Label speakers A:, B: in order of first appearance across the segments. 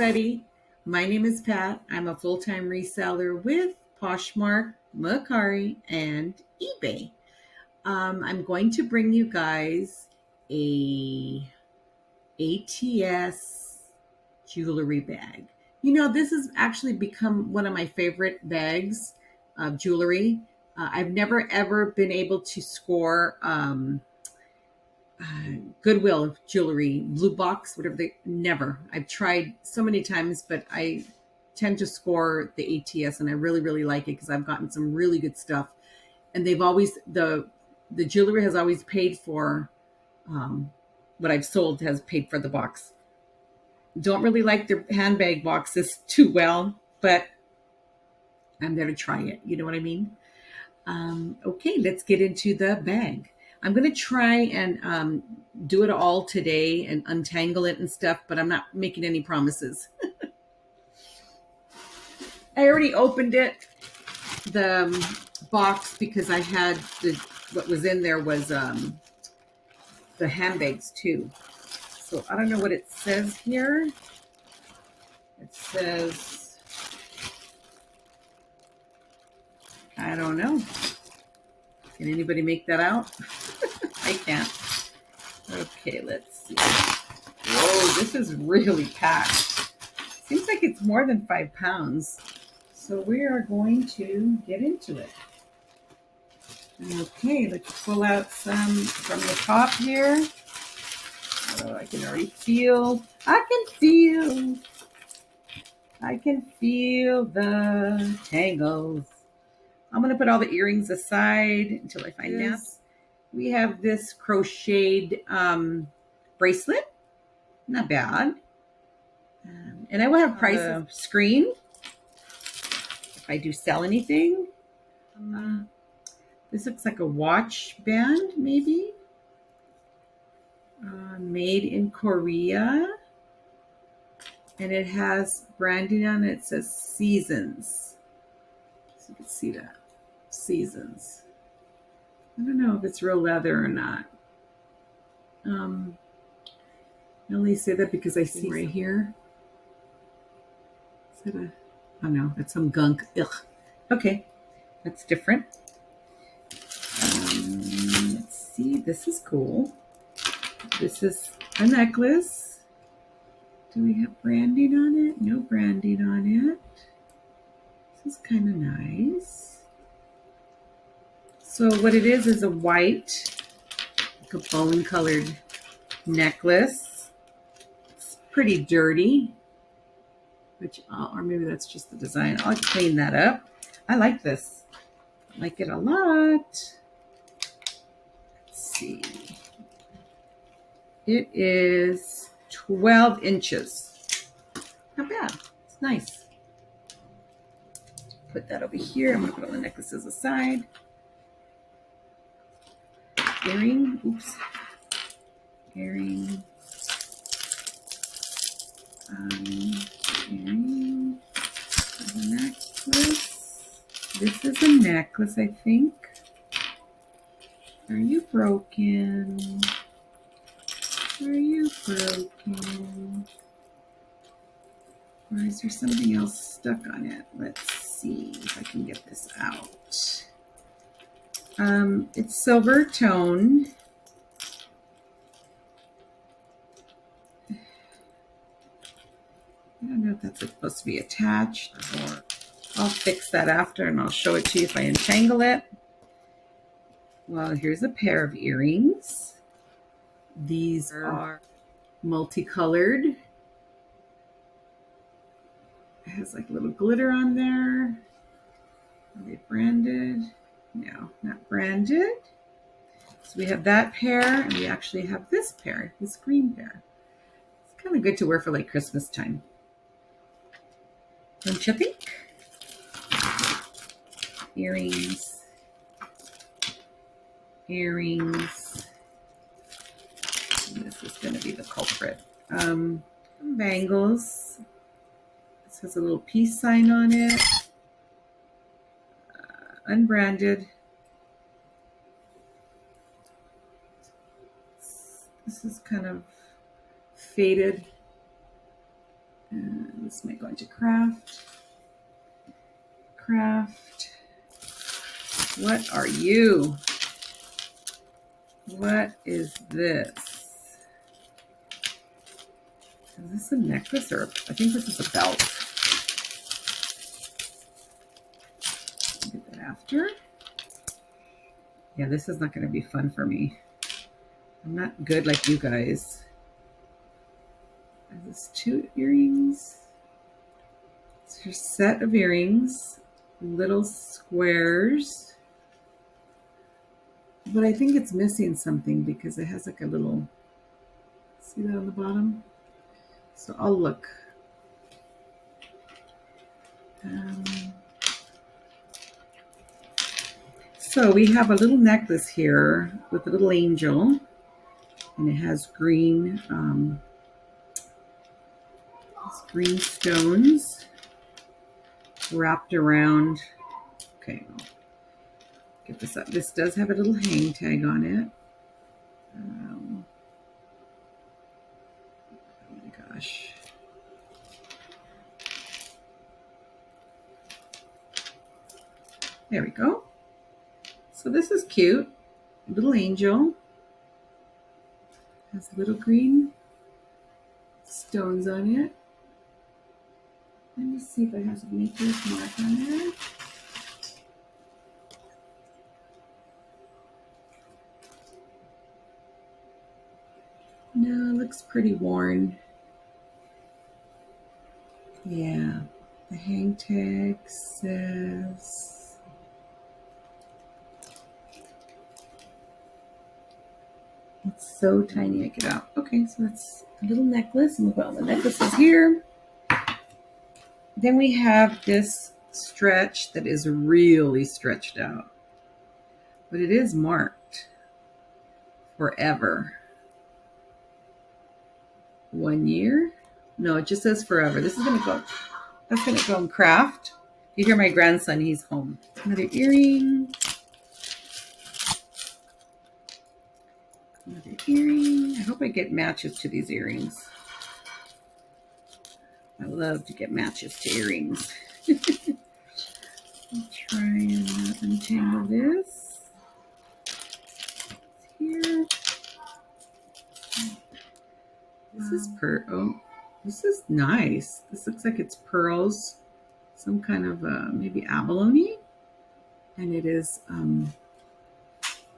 A: everybody. My name is Pat. I'm a full-time reseller with Poshmark, Mercari, and eBay. I'm going to bring you guys a ATS jewelry bag. You know, this has actually become one of my favorite bags of jewelry. I've never ever been able to score Goodwill jewelry, blue box, whatever they never. I've tried so many times, but I tend to score the ATS and I really, really like it because I've gotten some really good stuff. And they've always the jewelry has always paid for what I've sold has paid for the box. Don't really like their handbag boxes too well, but I'm there to try it. You know what I mean? Okay, let's get into the bag. I'm going to try and do it all today and untangle it and stuff, but I'm not making any promises. I already opened it, the box, because I had what was in there was the handbags too. So I don't know what it says here. It says, I don't know. Can anybody make that out? I can't. Okay, let's see. Whoa, this is really packed. Seems like it's more than 5 pounds. So we are going to get into it. Okay, let's pull out some from the top here. Oh, I can already feel. I can feel the tangles. I'm going to put all the earrings aside until I find this. We have this crocheted bracelet. Not bad. And I will have prices screen if I do sell anything. This looks like a watch band, maybe. Made in Korea. And it has branding on it. It says Seasons. So you can see that. Seasons. I don't know if it's real leather or not. I only say that because I see right here. Is that oh no, that's some gunk. Ugh. Okay, that's different. Let's see, this is cool. This is a necklace. Do we have branding on it? No branding on it. This is kind of nice. So what it is a white, like a bone colored necklace. It's pretty dirty, or maybe that's just the design. I'll clean that up. I like this. I like it a lot. Let's see. It is 12 inches. Not bad. It's nice. Put that over here. I'm going to put all the necklaces aside. Earring. Oops. Earring. Earring. A necklace. This is a necklace, I think. Are you broken? Are you broken? Or is there something else stuck on it? Let's see if I can get this out. It's silver tone. I don't know if that's supposed to be attached, or I'll fix that after and I'll show it to you if I untangle it. Well, here's a pair of earrings. These are multicolored. It has like a little glitter on there. Are they branded? No, not branded. So we have that pair, and we actually have this pair, this green pair. It's kind of good to wear for like Christmas time. Don't you think? Earrings. Earrings. And this is going to be the culprit. Bangles. This has a little peace sign on it. Unbranded. This is kind of faded. And this might go into craft. Craft. What are you? What is this? Is this a necklace or I think this is a belt? Get that after. Yeah, this is not going to be fun for me. I'm not good like you guys. Is this 2 earrings? It's your set of earrings, little squares. But I think it's missing something because it has like a little, see that on the bottom? So I'll look. So we have a little necklace here with a little angel, and it has green stones wrapped around. Okay, I'll get this up. This does have a little hang tag on it. Oh my gosh. There we go. So this is cute. Little angel. Has little green stones on it. Let me see if it has a maker's mark on it. No, it looks pretty worn. Yeah, the hang tag says it's so tiny. I get out. Okay, so that's a little necklace, and we've got all the necklaces here. Then we have this stretch that is really stretched out, but it is marked forever. 1 year? No, it just says forever. This is going to go, that's going to go in craft. You hear my grandson, he's home. Another earring. Another earring. I hope I get matches to these earrings. I love to get matches to earrings. I'll try and untangle this. Here. This is this is nice. This looks like it's pearls, some kind of maybe abalone, and it is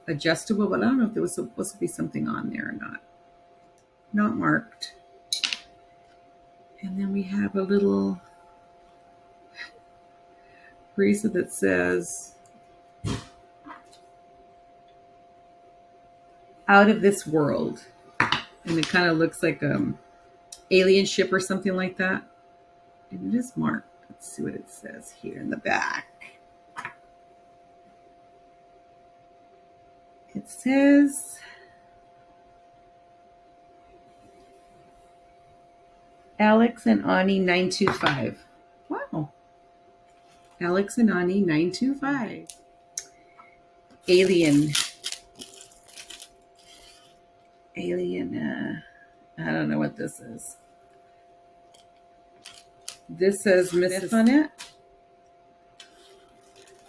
A: adjustable. But I don't know if there was supposed to be something on there or not. Not marked. And then we have a little bracelet that says "Out of This World." And it kind of looks like alien ship or something like that. And it is marked. Let's see what it says here in the back. It says Alex and Ani 925. Wow. Alex and Ani 925. Alien, I don't know what this is. This says Mrs. on it.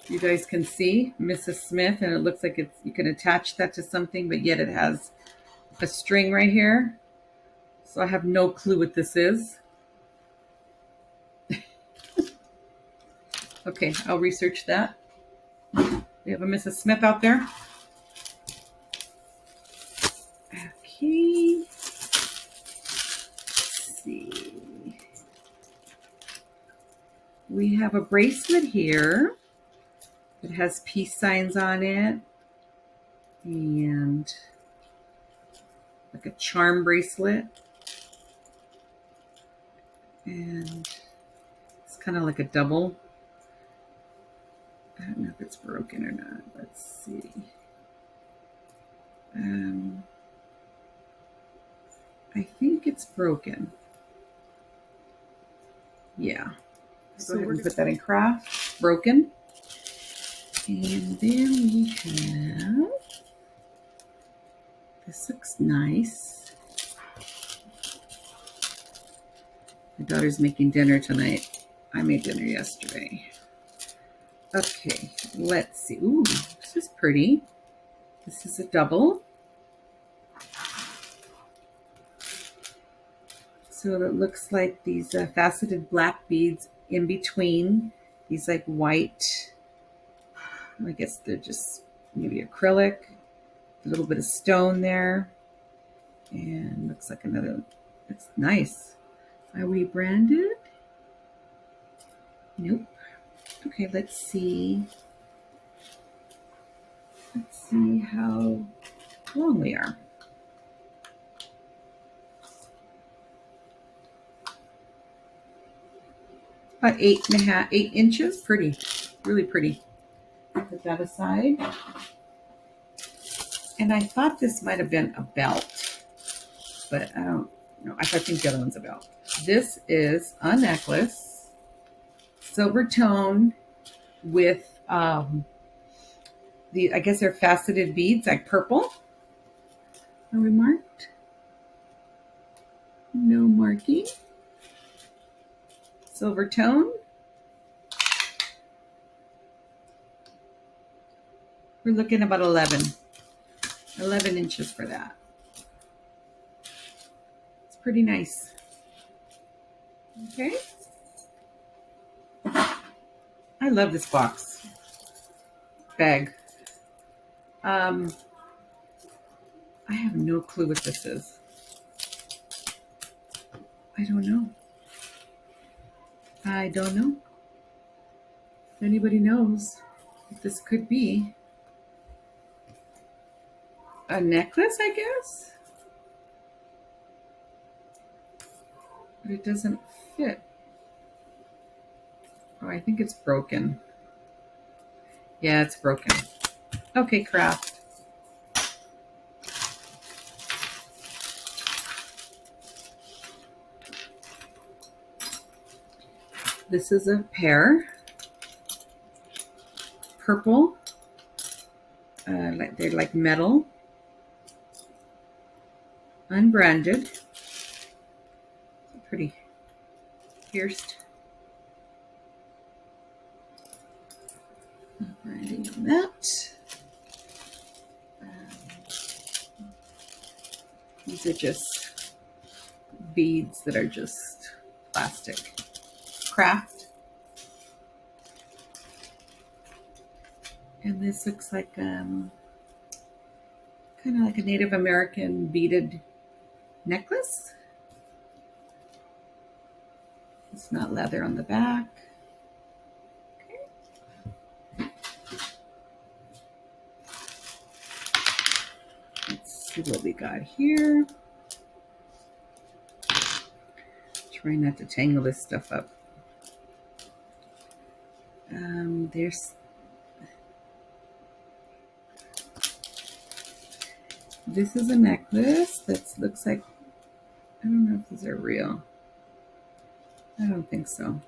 A: You guys can see Mrs. Smith, and it looks like you can attach that to something, but yet it has a string right here. So I have no clue what this is. Okay, I'll research that. We have a Mrs. Smith out there. Okay. Let's see. We have a bracelet here. It has peace signs on it. And like a charm bracelet. And it's kind of like a double. I don't know if it's broken or not. Let's see. I think it's broken. Yeah. So we're going to put that in craft. Broken. And then we have, this looks nice. My daughter's making dinner tonight. I made dinner yesterday. Okay, let's see. Ooh, this is pretty. This is a double. So it looks like these faceted black beads in between. These like white, I guess they're just maybe acrylic. A little bit of stone there. And looks like another, it's nice. Are we branded? Nope. Okay, let's see. Let's see how long we are. About 8 inches. Pretty, really pretty. Put that aside. And I thought this might have been a belt, but I don't know. I think the other one's a belt. This is a necklace, silver tone with I guess they're faceted beads, like purple. Are we marked? No marking. Silver tone. We're looking about 11 inches for that. It's pretty nice. Okay. I love this box bag. I have no clue what this is. I don't know. If anybody knows what this could be. A necklace, I guess? But it doesn't fit. Oh, I think it's broken. Yeah, it's broken. Okay, craft. This is a pair. Purple. They're like metal. Unbranded. Pretty pierced. Branding on that. These are just beads that are just plastic. Craft. And this looks like kind of like a Native American beaded necklace. It's not leather on the back. Okay. Let's see what we got here. Try not to tangle this stuff up. This is a necklace that looks like, I don't know if these are real. I don't think so.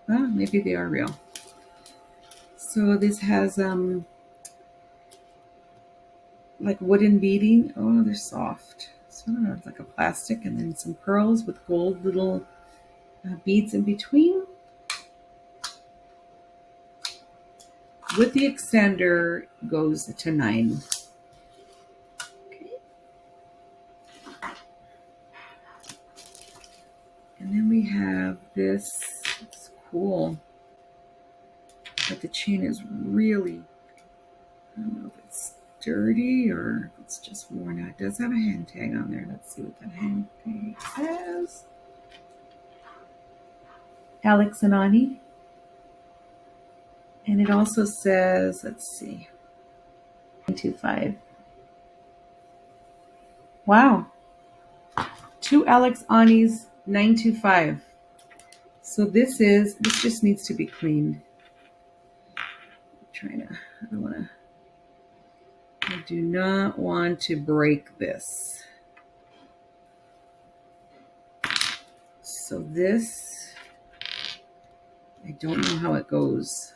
A: Well, maybe they are real. So this has like wooden beading. Oh, they're soft. So I don't know, it's like a plastic, and then some pearls with gold little beads in between. With the extender goes to 9. Okay. And then we have this. It's cool. But the chain is really, I don't know if it's dirty or if it's just worn out. It does have a hand tag on there. Let's see what that hand tag says. Alex and Ani. And it also says, let's see, 925. Wow. 2 Alex Ani's 925. So this just needs to be cleaned. I do not want to break this. So this, I don't know how it goes.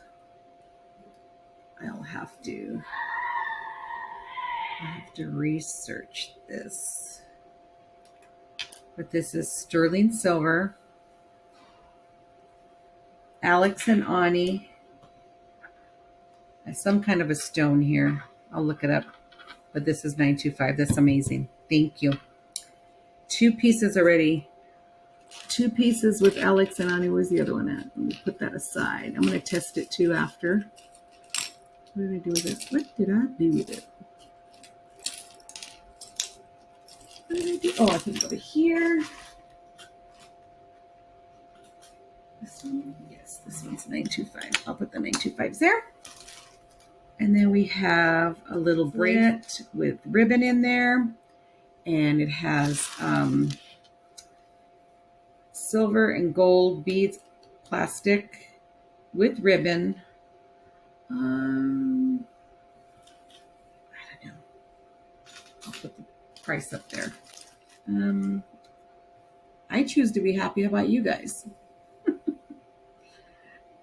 A: I'll have to research this. But this is sterling silver. Alex and Ani. Some kind of a stone here. I'll look it up. But this is 925. That's amazing. Thank you. 2 pieces already. 2 pieces with Alex and Ani. Where's the other one at? Let me put that aside. I'm going to test it too after. What did I do with it? What did I do with it? What did I do? Oh, I put it over here. This one? Yes, this one's 925. I'll put the 925s there. And then we have a little bracelet with ribbon in there. And it has silver and gold beads, plastic with ribbon. I don't know. I'll put the price up there. I choose to be happy. How about you guys?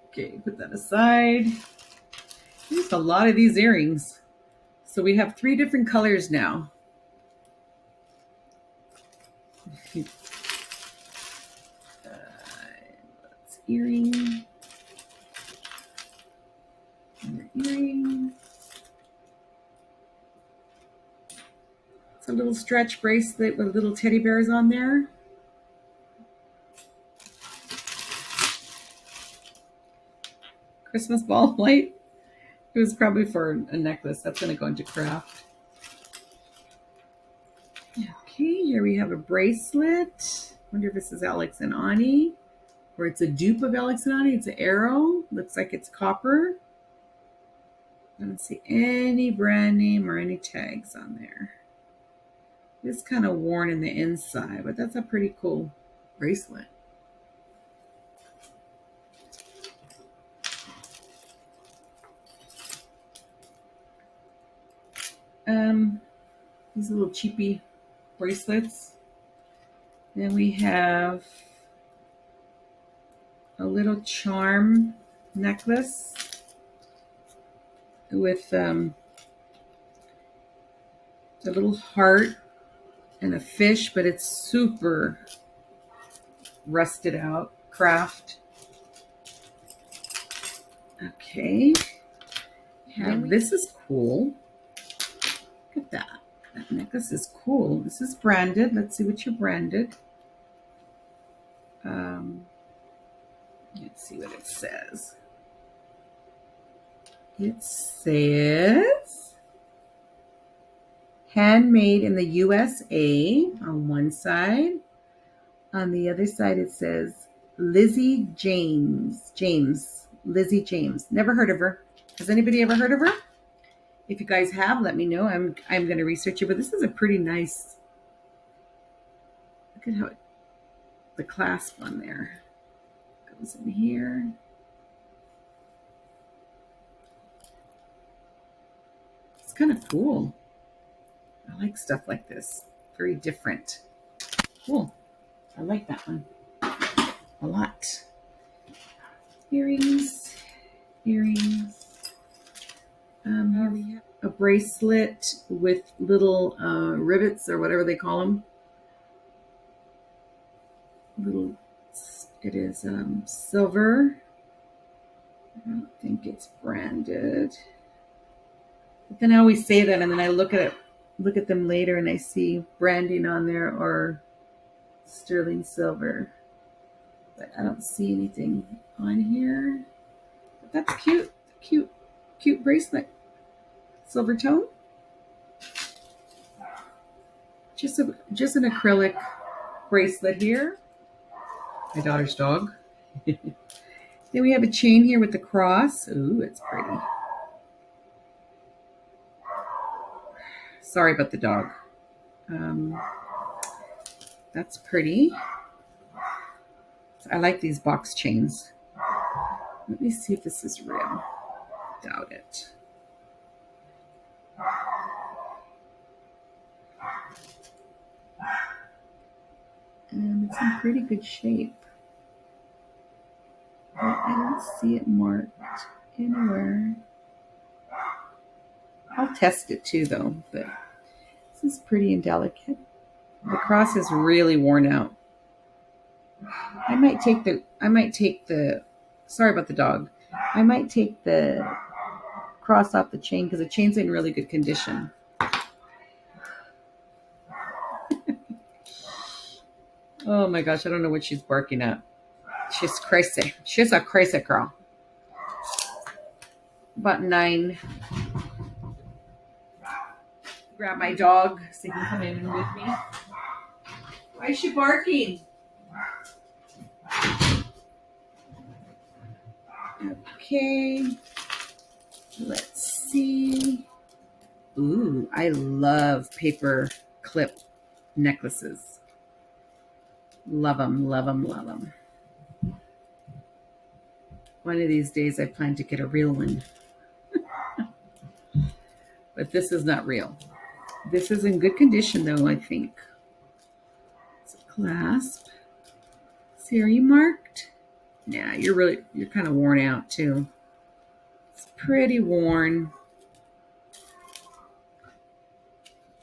A: Okay, put that aside. There's a lot of these earrings. So we have 3 different colors now. Earring. Another earring. It's a little stretch bracelet with little teddy bears on there. Christmas ball light. It was probably for a necklace. That's going to go into craft. Okay, here we have a bracelet. Wonder if this is Alex and Ani. Or it's a dupe of Alex and Ani. It's an arrow. Looks like it's copper. I don't see any brand name or any tags on there. It's kind of worn in the inside, but that's a pretty cool bracelet. These little cheapy bracelets. Then we have a little charm necklace with a little heart and a fish, but it's super rusted out craft. Okay. This is cool. Look at that. That necklace is cool. This is branded. Let's see what you're branded. Let's see what it says. It says handmade in the USA on one side. On the other side, it says Lizzie James. Lizzie James. Never heard of her. Has anybody ever heard of her? If you guys have, let me know. I'm going to research it. But this is a pretty nice. Look at how the clasp on there goes in here. It's kind of cool. I like stuff like this. Very different. Cool. I like that one a lot. Earrings. Here we have a bracelet with little rivets or whatever they call them. It is silver. I don't think it's branded. But then I always say that, and then I look at them later, and I see branding on there or sterling silver. But I don't see anything on here. But that's cute. Cute bracelet. Silver tone. Just an acrylic bracelet here. My daughter's dog. Then we have a chain here with the cross. Ooh, it's pretty. Sorry about the dog. That's pretty. I like these box chains. Let me see if this is real. Doubt it. And it's in pretty good shape. But I don't see it marked anywhere. I'll test it too, though. But this is pretty and delicate. The cross is really worn out. I might take the, sorry about the dog. I might take the cross off the chain because the chain's in really good condition. Oh my gosh, I don't know what she's barking at. She's crazy. She's a crazy girl. About 9. Grab my dog so he can come in with me. Why is she barking? Okay. Let's see. Ooh, I love paper clip necklaces. Love them, love them, love them. One of these days I plan to get a real one. But this is not real. This is in good condition though, I think. It's a clasp. See, are you marked? Yeah, you're kind of worn out too. It's pretty worn.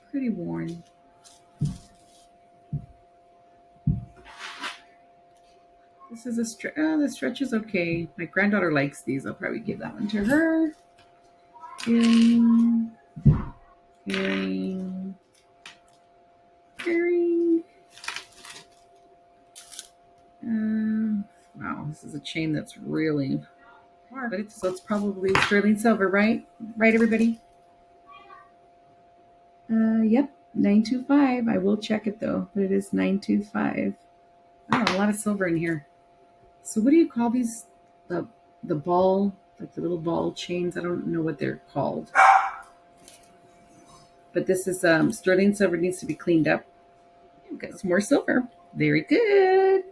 A: Pretty worn. This is a stretch. Oh, the stretch is okay. My granddaughter likes these. I'll probably give that one to her. Earring. Earring. Earring. Wow, this is a chain that's really hard. But it's probably sterling silver, right? Right, everybody? Yep, 925. I will check it though, but it is 925. Oh, a lot of silver in here. So what do you call these? The ball, like the little ball chains. I don't know what they're called. But this is sterling silver. Needs to be cleaned up. We've got some more silver. Very good.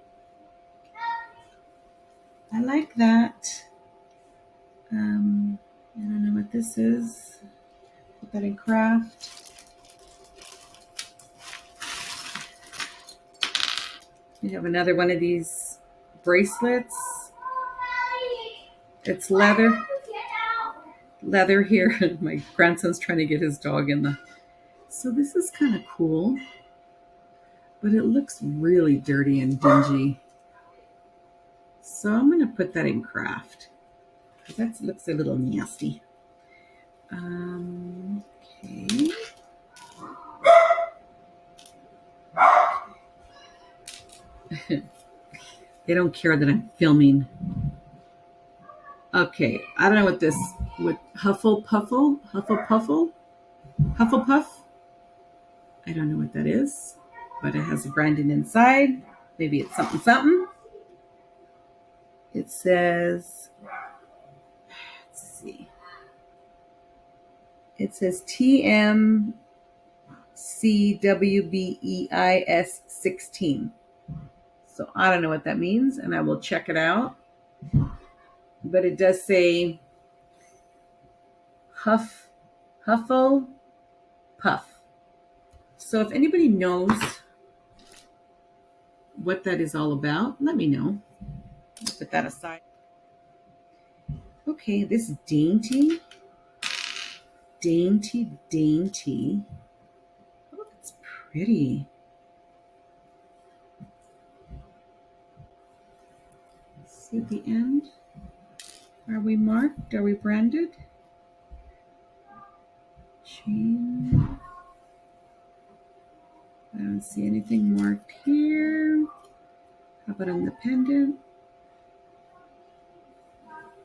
A: I like that. I don't know what this is. Put that in craft. We have another one of these bracelets. It's leather. Leather here. My grandson's trying to get his dog in the... So this is kind of cool. But it looks really dirty and dingy. So I'm going to put that in craft. That looks a little nasty. Okay. They don't care that I'm filming. Okay, I don't know what this would Hufflepuff. I don't know what that is, but it has a branding inside. Maybe it's something something. It says, let's see. It says TMCWBEIS 16. So I don't know what that means, and I will check it out. But it does say Hufflepuff. So if anybody knows what that is all about, let me know. I'll put that aside. Okay, this dainty. Oh, it's pretty. See at the end? Are we marked? Are we branded? Chain. I don't see anything marked here. How about on the pendant?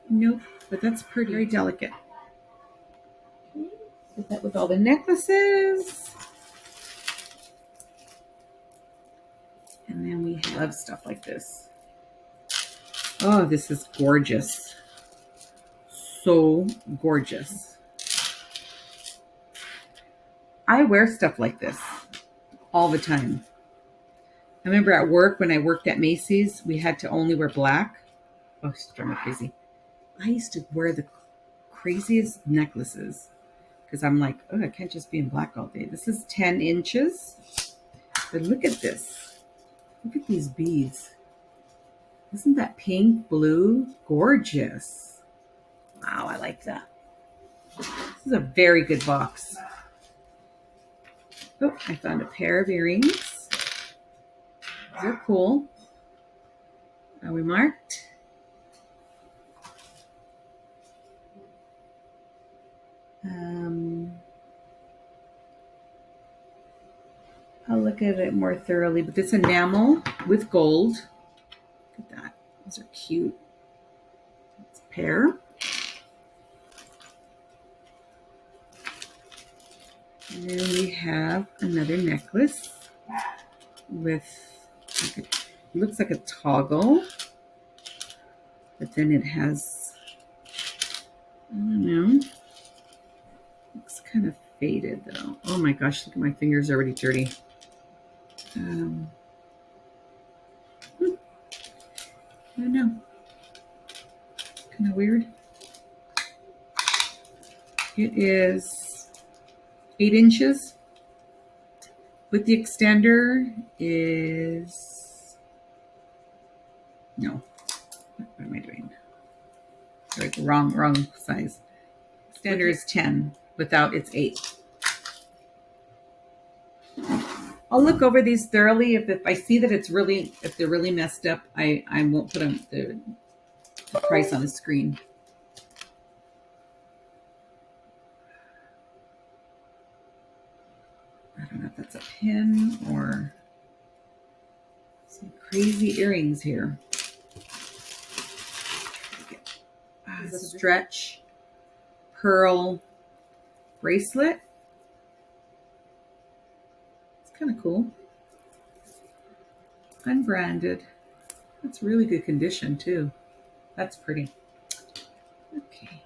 A: Nope, but that's pretty. Very delicate. Okay, put that with all the necklaces. And then we have stuff like this. Oh, this is gorgeous. So gorgeous. I wear stuff like this all the time. I remember at work when I worked at Macy's, we had to only wear black. Oh, it's driving me crazy. I used to wear the craziest necklaces because I'm like, oh, I can't just be in black all day. This is 10 inches. But look at this. Look at these beads. Isn't that pink, blue? Gorgeous. Wow, I like that. This is a very good box. Oh, I found a pair of earrings. They're cool. Are we marked? I'll look at it more thoroughly, but this enamel with gold. Look at that. Those are cute. It's a pair. And then we have another necklace with, it looks like a toggle, but then it has, I don't know, looks kind of faded though. Oh my gosh, look at my fingers already dirty. I don't know. Kind of weird. It is 8 inches. With the extender is, no, what am I doing? Sorry, wrong size. Extender is 10. Without, it's 8. I'll look over these thoroughly. If I see that if they're really messed up, I won't put the price on the screen. I don't know if that's a pin or some crazy earrings here. Stretch pearl bracelet. It's kind of cool. Unbranded. That's really good condition too. That's pretty. Okay.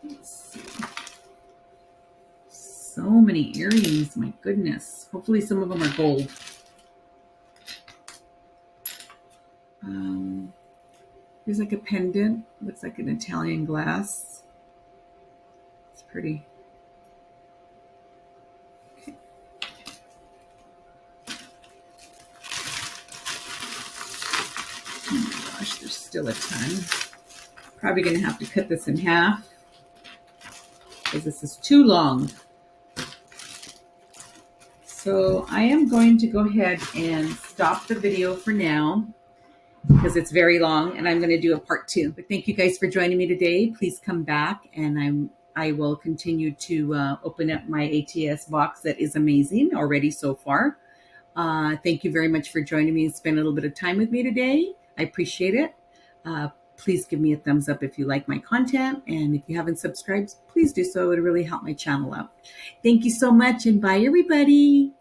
A: Let's see. So many earrings, my goodness. Hopefully some of them are gold. There's like a pendant. Looks like an Italian glass. It's pretty. Okay. Oh my gosh, there's still a ton. Probably going to have to cut this in half because this is too long. So I am going to go ahead and stop the video for now because it's very long, and I'm going to do a part 2. But thank you guys for joining me today. Please come back, and I will continue to open up my ATS box that is amazing already so far. Thank you very much for joining me and spending a little bit of time with me today. I appreciate it. Please give me a thumbs up if you like my content, and if you haven't subscribed, please do so. It would really help my channel out. Thank you so much, and bye everybody.